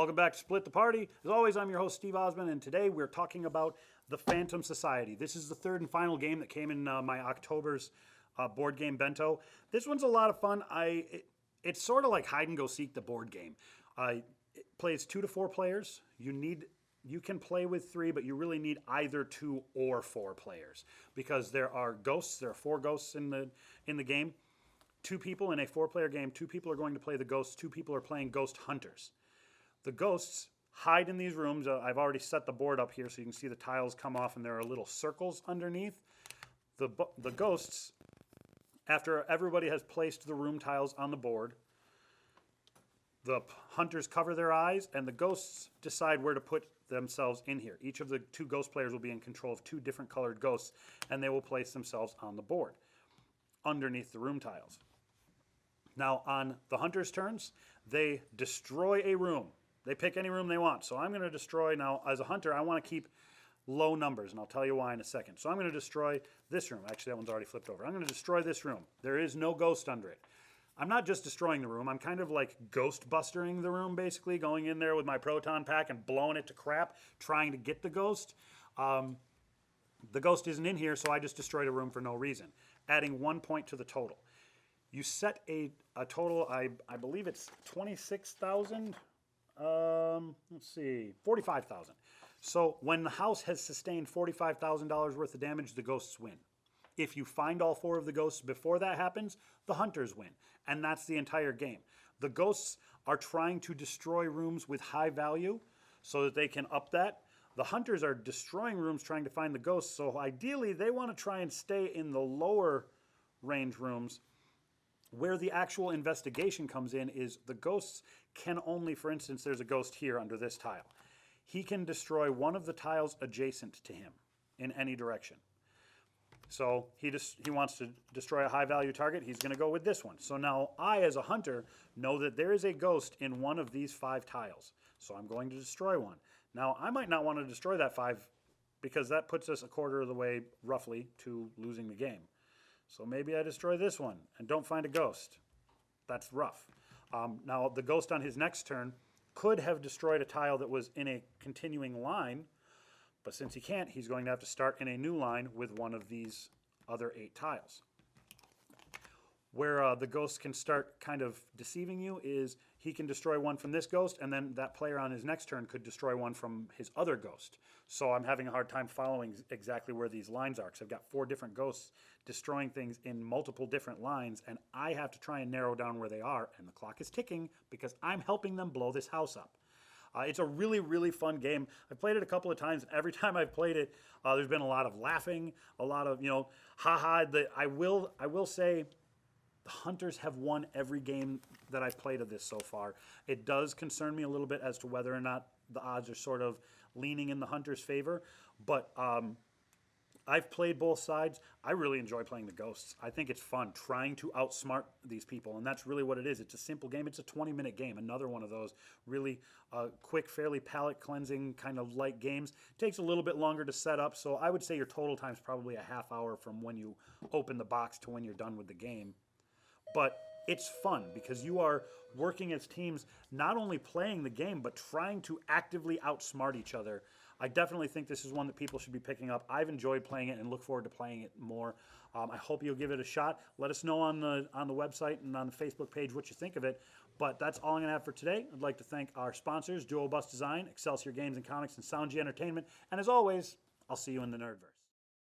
Welcome back to Split the Party. As always, I'm your host, Steve Osmond, and today we're talking about the Phantom Society. This is the third and final game that came in my October's board game bento. This one's a lot of fun. It's sort of like hide and go seek the board game. It plays 2 to 4 players. You can play with 3, but you really need either 2 or 4 players because there are ghosts. There are 4 ghosts in the game. 2 people in a 4-player game. 2 people are going to play the ghosts. 2 people are playing ghost hunters. The ghosts hide in these rooms. I've already set the board up here so you can see the tiles come off and there are little circles underneath. The ghosts, after everybody has placed the room tiles on the board, the hunters cover their eyes and the ghosts decide where to put themselves in here. Each of the 2 ghost players will be in control of 2 different colored ghosts and they will place themselves on the board underneath the room tiles. Now on the hunters' turns, they destroy a room. They pick any room they want. So I'm going to destroy, now as a hunter, I want to keep low numbers, and I'll tell you why in a second. So I'm going to destroy this room. Actually, that one's already flipped over. I'm going to destroy this room. There is no ghost under it. I'm not just destroying the room. I'm kind of like ghost bustering the room, basically, going in there with my proton pack and blowing it to crap, trying to get the ghost. The ghost isn't in here, so I just destroyed a room for no reason, adding 1 point to the total. You set a total, I believe it's 26,000. Let's see, 45,000. So when the house has sustained $45,000 worth of damage, the ghosts win. If you find all 4 of the ghosts before that happens, the hunters win. And that's the entire game. The ghosts are trying to destroy rooms with high value so that they can up that. The hunters are destroying rooms trying to find the ghosts. So ideally, they want to try and stay in the lower range rooms. Where the actual investigation comes in is the ghosts can only, for instance, there's a ghost here under this tile. He can destroy one of the tiles adjacent to him in any direction. So he wants to destroy a high value target. He's going to go with this one. So now I, as a hunter, know that there is a ghost in one of these 5 tiles. So I'm going to destroy one. Now I might not want to destroy that 5 because that puts us a quarter of the way roughly to losing the game. So maybe I destroy this one and don't find a ghost. That's rough. Now, the ghost on his next turn could have destroyed a tile that was in a continuing line, but since he can't, he's going to have to start in a new line with one of these other 8 tiles. Where the ghost can start kind of deceiving you is he can destroy one from this ghost, and then that player on his next turn could destroy one from his other ghost. So I'm having a hard time following exactly where these lines are, because I've got 4 different ghosts destroying things in multiple different lines, and I have to try and narrow down where they are, and the clock is ticking because I'm helping them blow this house up. It's a really, really fun game. I've played it a couple of times. Every time I've played it, there's been a lot of laughing, a lot of, haha. I will say, the hunters have won every game that I've played of this so far. It does concern me a little bit as to whether or not the odds are sort of leaning in the hunters' favor, but I've played both sides. I really enjoy playing the ghosts. I think it's fun trying to outsmart these people, and that's really what it is. It's a simple game. It's a 20-minute game, another one of those really quick, fairly palate-cleansing kind of light games. Takes a little bit longer to set up, so I would say your total time is probably a half hour from when you open the box to when you're done with the game. But it's fun because you are working as teams, not only playing the game, but trying to actively outsmart each other. I definitely think this is one that people should be picking up. I've enjoyed playing it and look forward to playing it more. I hope you'll give it a shot. Let us know on the website and on the Facebook page what you think of it. But that's all I'm going to have for today. I'd like to thank our sponsors, Duo Bus Design, Excelsior Games and Comics, and Sound G Entertainment. And as always, I'll see you in the Nerdverse.